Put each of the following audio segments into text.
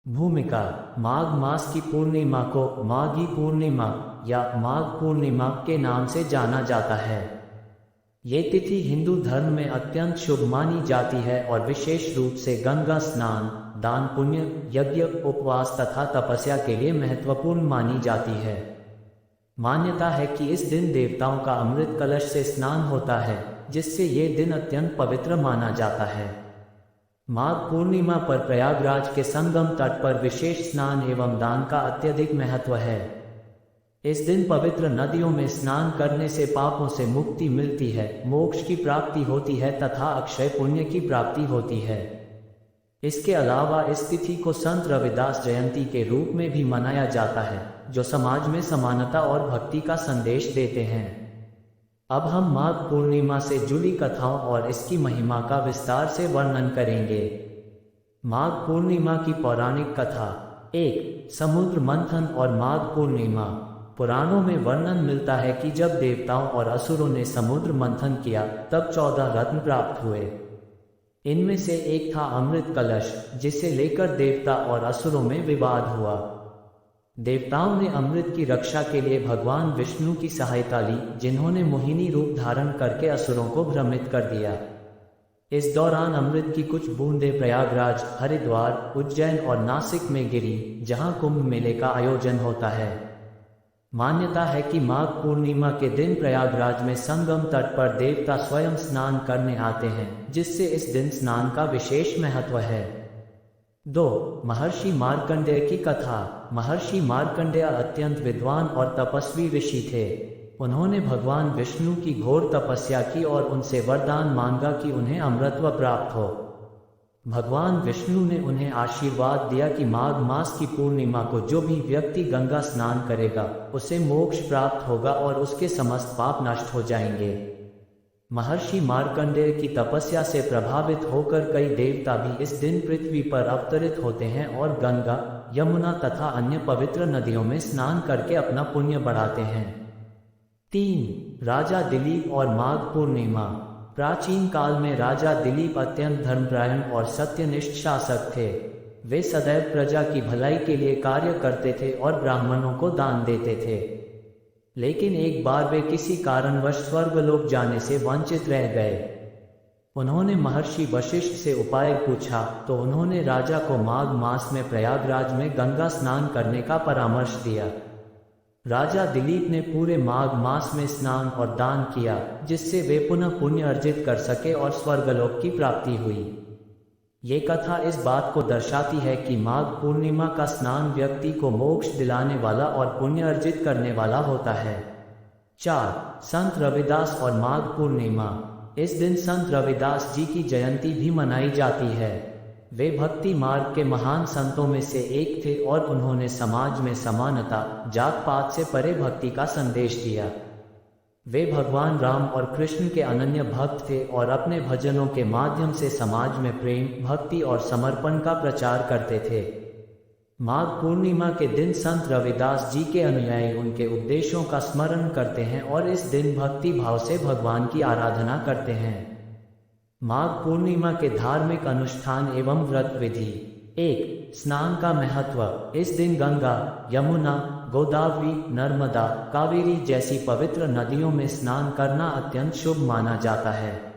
भूमिका। माघ मास की पूर्णिमा को माघी पूर्णिमा या माघ पूर्णिमा के नाम से जाना जाता है। ये तिथि हिंदू धर्म में अत्यंत शुभ मानी जाती है और विशेष रूप से गंगा स्नान, दान पुण्य, यज्ञ, उपवास तथा तपस्या के लिए महत्वपूर्ण मानी जाती है। मान्यता है कि इस दिन देवताओं का अमृत कलश से स्नान होता है, जिससे ये दिन अत्यंत पवित्र माना जाता है। माघ पूर्णिमा पर प्रयागराज के संगम तट पर विशेष स्नान एवं दान का अत्यधिक महत्व है। इस दिन पवित्र नदियों में स्नान करने से पापों से मुक्ति मिलती है, मोक्ष की प्राप्ति होती है तथा अक्षय पुण्य की प्राप्ति होती है। इसके अलावा इस तिथि को संत रविदास जयंती के रूप में भी मनाया जाता है, जो समाज में समानता और भक्ति का संदेश देते हैं। अब हम माघ पूर्णिमा से जुड़ी कथाओं और इसकी महिमा का विस्तार से वर्णन करेंगे। माघ पूर्णिमा की पौराणिक कथा। 1. समुद्र मंथन और माघ पूर्णिमा। पुराणों में वर्णन मिलता है कि जब देवताओं और असुरों ने समुद्र मंथन किया, तब 14 रत्न प्राप्त हुए। इनमें से एक था अमृत कलश, जिसे लेकर देवता और असुरों में विवाद हुआ। देवताओं ने अमृत की रक्षा के लिए भगवान विष्णु की सहायता ली, जिन्होंने मोहिनी रूप धारण करके असुरों को भ्रमित कर दिया। इस दौरान अमृत की कुछ बूंदें प्रयागराज, हरिद्वार, उज्जैन और नासिक में गिरी, जहां कुंभ मेले का आयोजन होता है। मान्यता है कि माघ पूर्णिमा के दिन प्रयागराज में संगम तट पर देवता स्वयं स्नान करने आते हैं, जिससे इस दिन स्नान का विशेष महत्व है। 2. महर्षि मार्कंडेय की कथा। महर्षि मार्कंडेय अत्यंत विद्वान और तपस्वी ऋषि थे। उन्होंने भगवान विष्णु की घोर तपस्या की और उनसे वरदान मांगा कि उन्हें अमृतत्व प्राप्त हो। भगवान विष्णु ने उन्हें आशीर्वाद दिया कि माघ मास की पूर्णिमा को जो भी व्यक्ति गंगा स्नान करेगा, उसे मोक्ष प्राप्त होगा और उसके समस्त पाप नष्ट हो जाएंगे। महर्षि मार्कंडेय की तपस्या से प्रभावित होकर कई देवता भी इस दिन पृथ्वी पर अवतरित होते हैं और गंगा, यमुना तथा अन्य पवित्र नदियों में स्नान करके अपना पुण्य बढ़ाते हैं। 3. राजा दिलीप और माघ पूर्णिमा। प्राचीन काल में राजा दिलीप अत्यंत धर्मपरायण और सत्यनिष्ठ शासक थे। वे सदैव प्रजा की भलाई के लिए कार्य करते थे और ब्राह्मणों को दान देते थे। लेकिन एक बार वे किसी कारणवश स्वर्गलोक जाने से वंचित रह गए। उन्होंने महर्षि वशिष्ठ से उपाय पूछा, तो उन्होंने राजा को माघ मास में प्रयागराज में गंगा स्नान करने का परामर्श दिया। राजा दिलीप ने पूरे माघ मास में स्नान और दान किया, जिससे वे पुनः पुण्य अर्जित कर सके और स्वर्गलोक की प्राप्ति हुई। ये कथा इस बात को दर्शाती है कि माघ पूर्णिमा का स्नान व्यक्ति को मोक्ष दिलाने वाला और पुण्य अर्जित करने वाला होता है। 4. संत रविदास और माघ पूर्णिमा। इस दिन संत रविदास जी की जयंती भी मनाई जाती है। वे भक्ति मार्ग के महान संतों में से एक थे और उन्होंने समाज में समानता, जात पात से परे भक्ति का संदेश दिया। वे भगवान राम और कृष्ण के अनन्य भक्त थे और अपने भजनों के माध्यम से समाज में प्रेम, भक्ति और समर्पण का प्रचार करते थे। माघ पूर्णिमा के दिन संत रविदास जी के अनुयायी उनके उपदेशों का स्मरण करते हैं और इस दिन भक्ति भाव से भगवान की आराधना करते हैं। माघ पूर्णिमा के धार्मिक अनुष्ठान एवं व्रत विधि। 1. स्नान का महत्व। इस दिन गंगा, यमुना, गोदावरी, नर्मदा, कावेरी जैसी पवित्र नदियों में स्नान करना अत्यंत शुभ माना जाता है।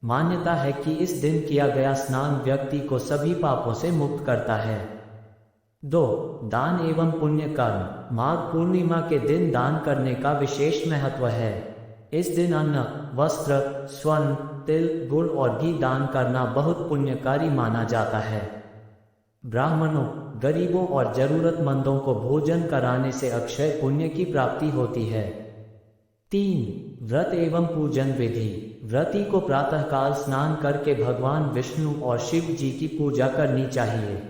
मान्यता है कि इस दिन किया गया स्नान व्यक्ति को सभी पापों से मुक्त करता है। 2. दान एवं पुण्य कर्म। माघ पूर्णिमा के दिन दान करने का विशेष महत्व है। इस दिन अन्न, वस्त्र, स्वर्ण, तिल, गुड़ और घी दान करना बहुत पुण्यकारी माना जाता है। ब्राह्मणों, गरीबों और जरूरतमंदों को भोजन कराने से अक्षय पुण्य की प्राप्ति होती है। 3. व्रत एवं पूजन विधि। व्रती को प्रातःकाल स्नान करके भगवान विष्णु और शिव जी की पूजा करनी चाहिए।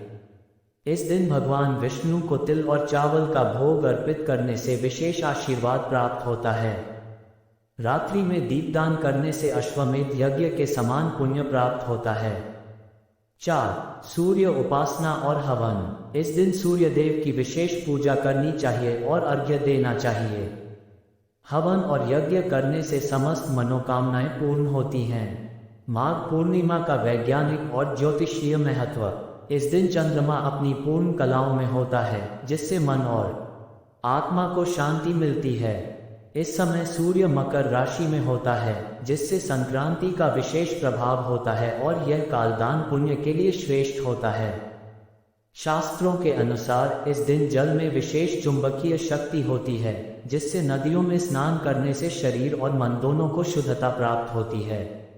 इस दिन भगवान विष्णु को तिल और चावल का भोग अर्पित करने से विशेष आशीर्वाद प्राप्त होता है। रात्रि में दीपदान करने से अश्वमेध यज्ञ के समान पुण्य प्राप्त होता है। 4. सूर्य उपासना और हवन। इस दिन सूर्य देव की विशेष पूजा करनी चाहिए और अर्घ्य देना चाहिए। हवन और यज्ञ करने से समस्त मनोकामनाएं पूर्ण होती हैं। माघ पूर्णिमा का वैज्ञानिक और ज्योतिषीय महत्व। इस दिन चंद्रमा अपनी पूर्ण कलाओं में होता है, जिससे मन और आत्मा को शांति मिलती है। इस समय सूर्य मकर राशि में होता है, जिससे संक्रांति का विशेष प्रभाव होता है और यह कालदान पुण्य के लिए श्रेष्ठ होता है। शास्त्रों के अनुसार इस दिन जल में विशेष चुंबकीय शक्ति होती है, जिससे नदियों में स्नान करने से शरीर और मन दोनों को शुद्धता प्राप्त होती है।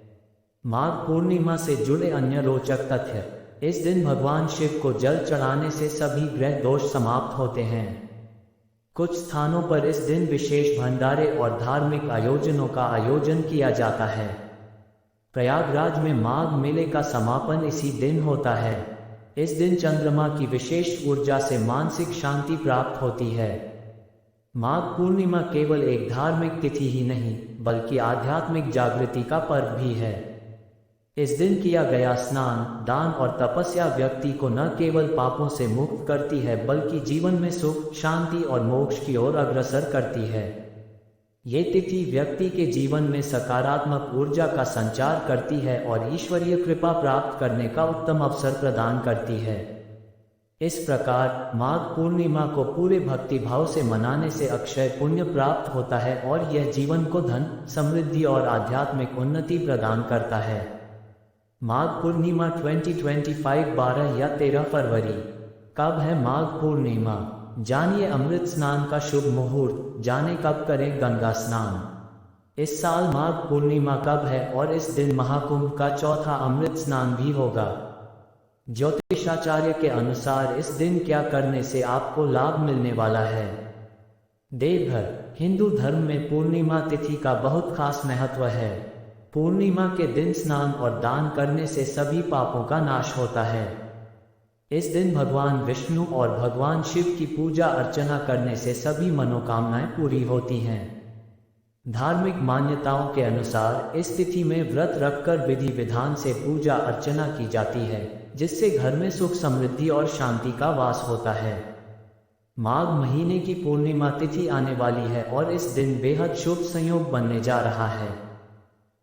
माघ पूर्णिमा से जुड़े अन्य रोचक तथ्य। इस दिन भगवान शिव को जल चढ़ाने से सभी ग्रह दोष समाप्त होते हैं। कुछ स्थानों पर इस दिन विशेष भंडारे और धार्मिक आयोजनों का आयोजन किया जाता है। प्रयागराज में माघ मेले का समापन इसी दिन होता है। इस दिन चंद्रमा की विशेष ऊर्जा से मानसिक शांति प्राप्त होती है। माघ पूर्णिमा केवल एक धार्मिक तिथि ही नहीं, बल्कि आध्यात्मिक जागृति का पर्व भी है। इस दिन किया गया स्नान, दान और तपस्या व्यक्ति को न केवल पापों से मुक्त करती है, बल्कि जीवन में सुख, शांति और मोक्ष की ओर अग्रसर करती है। ये तिथि व्यक्ति के जीवन में सकारात्मक ऊर्जा का संचार करती है और ईश्वरीय कृपा प्राप्त करने का उत्तम अवसर प्रदान करती है। इस प्रकार माघ पूर्णिमा को पूरे भक्तिभाव से मनाने से अक्षय पुण्य प्राप्त होता है और यह जीवन को धन, समृद्धि और आध्यात्मिक उन्नति प्रदान करता है। माघ पूर्णिमा 2025 12 या 13 फरवरी। कब है माघ पूर्णिमा? जानिए अमृत स्नान का शुभ मुहूर्त, जाने कब करें गंगा स्नान। इस साल माघ पूर्णिमा कब है और इस दिन महाकुंभ का चौथा अमृत स्नान भी होगा। ज्योतिषाचार्य के अनुसार इस दिन क्या करने से आपको लाभ मिलने वाला है। देवघर। हिंदू धर्म में पूर्णिमा तिथि का बहुत खास महत्व है। पूर्णिमा के दिन स्नान और दान करने से सभी पापों का नाश होता है। इस दिन भगवान विष्णु और भगवान शिव की पूजा अर्चना करने से सभी मनोकामनाएं पूरी होती हैं। धार्मिक मान्यताओं के अनुसार इस तिथि में व्रत रखकर विधि विधान से पूजा अर्चना की जाती है, जिससे घर में सुख, समृद्धि और शांति का वास होता है। माघ महीने की पूर्णिमा तिथि आने वाली है और इस दिन बेहद शुभ संयोग बनने जा रहा है।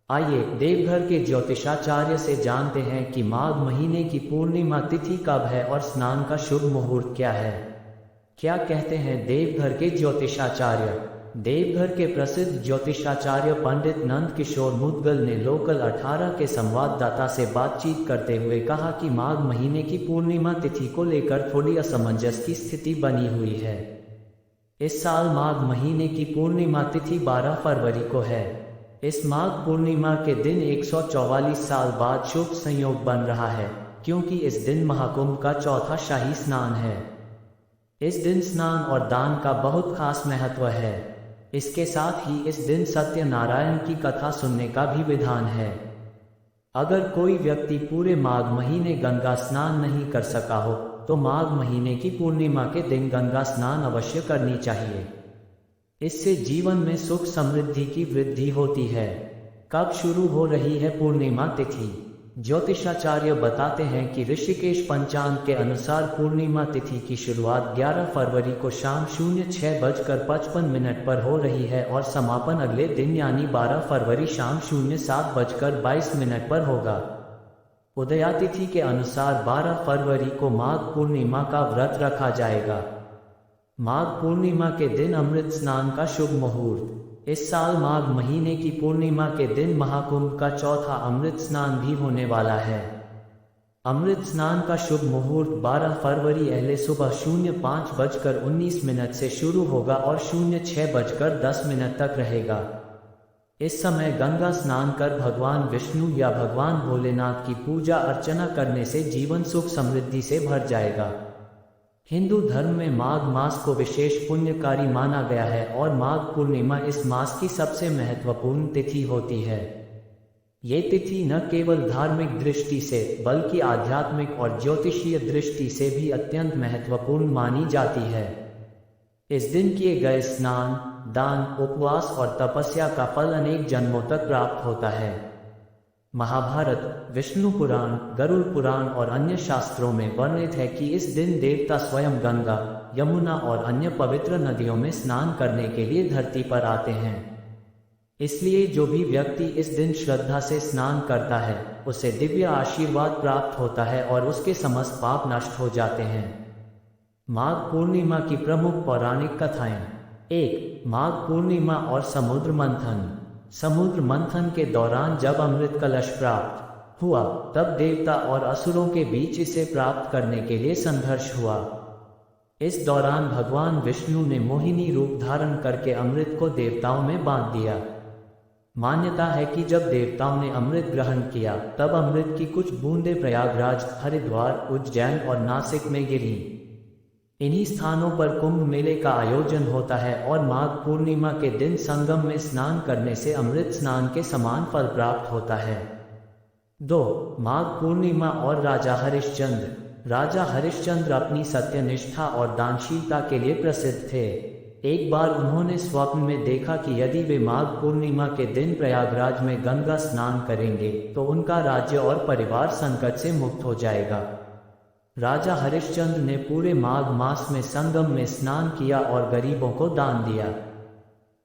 आइए देवघर के ज्योतिषाचार्य से जानते हैं कि माघ महीने की पूर्णिमा तिथि कब है और स्नान का शुभ मुहूर्त क्या है। क्या कहते हैं देवघर के ज्योतिषाचार्य। देवघर के प्रसिद्ध ज्योतिषाचार्य पंडित नंद किशोर मुदगल ने लोकल 18 के संवाददाता से बातचीत करते हुए कहा कि माघ महीने की पूर्णिमा तिथि को लेकर थोड़ी असमंजस की स्थिति बनी हुई है। इस साल माघ महीने की पूर्णिमा तिथि 12 फरवरी को है। इस माघ पूर्णिमा के दिन 144 साल बाद शुभ संयोग बन रहा है, क्योंकि इस दिन महाकुंभ का चौथा शाही स्नान है। इस दिन स्नान और दान का बहुत खास महत्व है। इसके साथ ही इस दिन सत्यनारायण की कथा सुनने का भी विधान है। अगर कोई व्यक्ति पूरे माघ महीने गंगा स्नान नहीं कर सका हो, तो माघ महीने की पूर्णिमा के दिन गंगा स्नान अवश्य करनी चाहिए। इससे जीवन में सुख, समृद्धि की वृद्धि होती है। कब शुरू हो रही है पूर्णिमा तिथि? ज्योतिषाचार्य बताते हैं कि ऋषिकेश पंचांग के अनुसार पूर्णिमा तिथि की शुरुआत 11 फरवरी को शाम 06:55 पर हो रही है और समापन अगले दिन यानी 12 फरवरी शाम 07:22 पर होगा। उदयातिथि के अनुसार 12 फरवरी को माघ पूर्णिमा का व्रत रखा जाएगा। माघ पूर्णिमा के दिन अमृत स्नान का शुभ मुहूर्त। इस साल माघ महीने की पूर्णिमा के दिन महाकुंभ का चौथा अमृत स्नान भी होने वाला है। अमृत स्नान का शुभ मुहूर्त 12 फरवरी अहले सुबह 05:19 से शुरू होगा और 06:10 तक रहेगा। इस समय गंगा स्नान कर भगवान विष्णु या भगवान भोलेनाथ की पूजा अर्चना करने से जीवन सुख, समृद्धि से भर जाएगा। हिंदू धर्म में माघ मास को विशेष पुण्यकारी माना गया है और माघ पूर्णिमा इस मास की सबसे महत्वपूर्ण तिथि होती है। ये तिथि न केवल धार्मिक दृष्टि से बल्कि आध्यात्मिक और ज्योतिषीय दृष्टि से भी अत्यंत महत्वपूर्ण मानी जाती है। इस दिन किए गए स्नान, दान, उपवास और तपस्या का फल अनेक जन्मों तक प्राप्त होता है। महाभारत, विष्णु पुराण, गरुड़ पुराण और अन्य शास्त्रों में वर्णित है कि इस दिन देवता स्वयं गंगा, यमुना और अन्य पवित्र नदियों में स्नान करने के लिए धरती पर आते हैं। इसलिए जो भी व्यक्ति इस दिन श्रद्धा से स्नान करता है उसे दिव्य आशीर्वाद प्राप्त होता है और उसके समस्त पाप नष्ट हो जाते हैं। माघ पूर्णिमा की प्रमुख पौराणिक कथाएं। 1. माघ पूर्णिमा और समुद्र मंथन। समुद्र मंथन के दौरान जब अमृत कलश प्राप्त हुआ, तब देवता और असुरों के बीच इसे प्राप्त करने के लिए संघर्ष हुआ। इस दौरान भगवान विष्णु ने मोहिनी रूप धारण करके अमृत को देवताओं में बांट दिया। मान्यता है कि जब देवताओं ने अमृत ग्रहण किया, तब अमृत की कुछ बूंदें प्रयागराज, हरिद्वार, उज्जैन और नासिक में गिरी। इन्हीं स्थानों पर कुंभ मेले का आयोजन होता है और माघ पूर्णिमा के दिन संगम में स्नान करने से अमृत स्नान के समान फल प्राप्त होता है। 2. माघ पूर्णिमा और राजा हरिश्चंद्र। राजा हरिश्चंद्र अपनी सत्यनिष्ठा और दानशीलता के लिए प्रसिद्ध थे। एक बार उन्होंने स्वप्न में देखा कि यदि वे माघ पूर्णिमा के दिन प्रयागराज में गंगा स्नान करेंगे तो उनका राज्य और परिवार संकट से मुक्त हो जाएगा। राजा हरिश्चंद्र ने पूरे माघ मास में संगम में स्नान किया और गरीबों को दान दिया।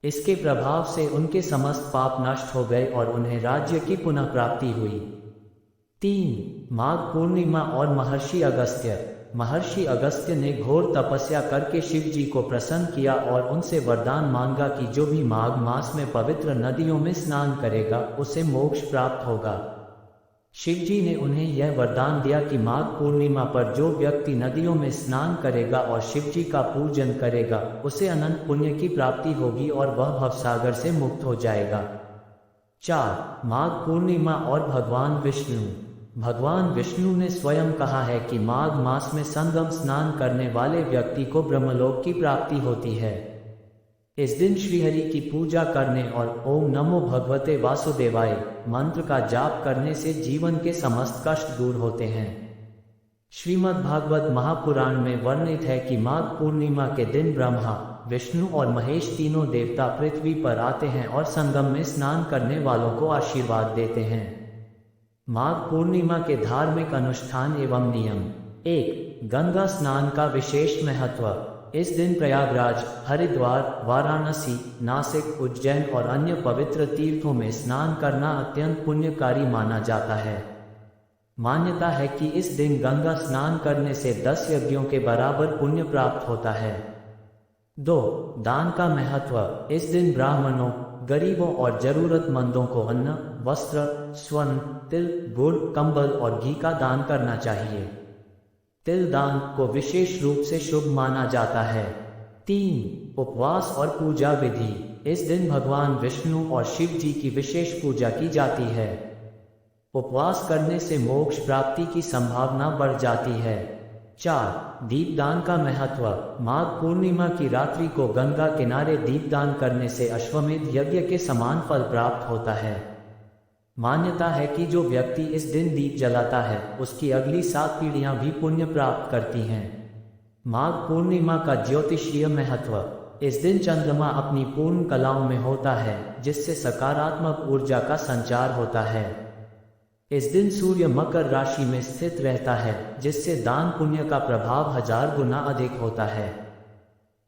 इसके प्रभाव से उनके समस्त पाप नष्ट हो गए और उन्हें राज्य की पुनः प्राप्ति हुई। 3. माघ पूर्णिमा और महर्षि अगस्त्य। महर्षि अगस्त्य ने घोर तपस्या करके शिव जी को प्रसन्न किया और उनसे वरदान मांगा कि जो भी माघ मास में पवित्र नदियों में स्नान करेगा उसे मोक्ष प्राप्त होगा। शिव जी ने उन्हें यह वरदान दिया कि माघ पूर्णिमा पर जो व्यक्ति नदियों में स्नान करेगा और शिव जी का पूजन करेगा, उसे अनंत पुण्य की प्राप्ति होगी और वह भवसागर से मुक्त हो जाएगा। 4. माघ पूर्णिमा और भगवान विष्णु। भगवान विष्णु ने स्वयं कहा है कि माघ मास में संगम स्नान करने वाले व्यक्ति को ब्रह्मलोक की प्राप्ति होती है। इस दिन श्रीहरि की पूजा करने और ओम नमो भगवते वासुदेवाय मंत्र का जाप करने से जीवन के समस्त कष्ट दूर होते हैं। श्रीमद् भागवत महापुराण में वर्णित है कि माघ पूर्णिमा के दिन ब्रह्मा, विष्णु और महेश तीनों देवता पृथ्वी पर आते हैं और संगम में स्नान करने वालों को आशीर्वाद देते हैं। माघ पूर्णिमा के धार्मिक अनुष्ठान एवं नियम। 1. गंगा स्नान का विशेष महत्व। इस दिन प्रयागराज, हरिद्वार, वाराणसी, नासिक, उज्जैन और अन्य पवित्र तीर्थों में स्नान करना अत्यंत पुण्यकारी माना जाता है। मान्यता है कि इस दिन गंगा स्नान करने से 10 यज्ञों के बराबर पुण्य प्राप्त होता है। 2. दान का महत्व। इस दिन ब्राह्मणों, गरीबों और जरूरतमंदों को अन्न, वस्त्र, स्वर्ण, तिल, गुड़, कंबल और घी का दान करना चाहिए। तिल दान को विशेष रूप से शुभ माना जाता है। 3. उपवास और पूजा विधि। इस दिन भगवान विष्णु और शिव जी की विशेष पूजा की जाती है। उपवास करने से मोक्ष प्राप्ति की संभावना बढ़ जाती है। 4. दीपदान का महत्व। माघ पूर्णिमा की रात्रि को गंगा किनारे दीपदान करने से अश्वमेध यज्ञ के समान फल प्राप्त होता है। मान्यता है कि जो व्यक्ति इस दिन दीप जलाता है, उसकी अगली 7 पीढ़ियां भी पुण्य प्राप्त करती हैं। माघ पूर्णिमा का ज्योतिषीय महत्व। इस दिन चंद्रमा अपनी पूर्ण कलाओं में होता है, जिससे सकारात्मक ऊर्जा का संचार होता है। इस दिन सूर्य मकर राशि में स्थित रहता है, जिससे दान पुण्य का प्रभाव 1000 गुना अधिक होता है।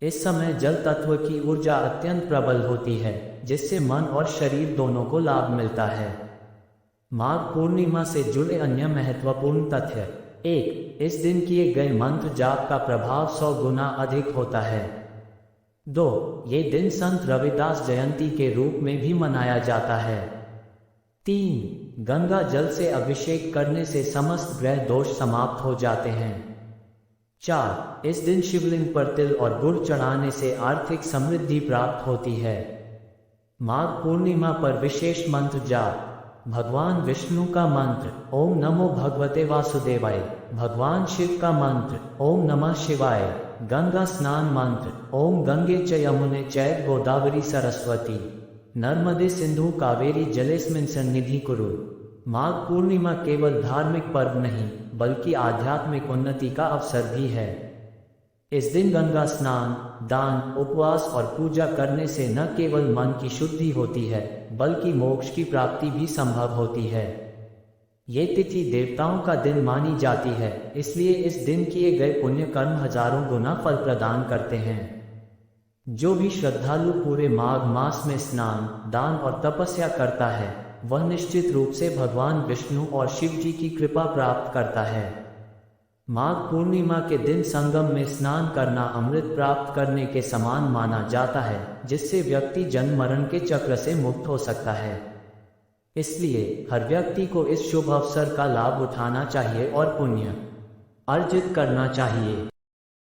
इस समय जल तत्व की ऊर्जा अत्यंत प्रबल होती है, जिससे मन और शरीर दोनों को लाभ मिलता है। माघ पूर्णिमा से जुड़े अन्य महत्वपूर्ण तथ्य। 1. इस दिन किए गए मंत्र जाप का प्रभाव 100 गुना अधिक होता है। 2. ये दिन संत रविदास जयंती के रूप में भी मनाया जाता है। 3. गंगा जल से अभिषेक करने से समस्त ग्रह दोष समाप्त हो जाते हैं। 4. इस दिन शिवलिंग पर तिल और गुड़ चढ़ाने से आर्थिक समृद्धि प्राप्त होती है। माघ पूर्णिमा पर विशेष मंत्र जाप। भगवान विष्णु का मंत्र ओम नमो भगवते वासुदेवाय। भगवान शिव का मंत्र ओम नमः शिवाय। गंगा स्नान मंत्र ओम गंगे च यमुने चैव गोदावरी सरस्वती नर्मदे सिंधु कावेरी जलेस्मिन् सन्निधि कुरु। माघ पूर्णिमा केवल धार्मिक पर्व नहीं, बल्कि आध्यात्मिक उन्नति का अवसर भी है। इस दिन गंगा स्नान, दान, उपवास और पूजा करने से न केवल मन की शुद्धि होती है, बल्कि मोक्ष की प्राप्ति भी संभव होती है। ये तिथि देवताओं का दिन मानी जाती है, इसलिए इस दिन किए गए पुण्य कर्म हजारों गुना फल प्रदान करते हैं। जो भी श्रद्धालु पूरे माघ मास में स्नान, दान और तपस्या करता है, वह निश्चित रूप से भगवान विष्णु और शिव जी की कृपा प्राप्त करता है। माघ पूर्णिमा के दिन संगम में स्नान करना अमृत प्राप्त करने के समान माना जाता है, जिससे व्यक्ति जन्म मरण के चक्र से मुक्त हो सकता है। इसलिए हर व्यक्ति को इस शुभ अवसर का लाभ उठाना चाहिए और पुण्य अर्जित करना चाहिए।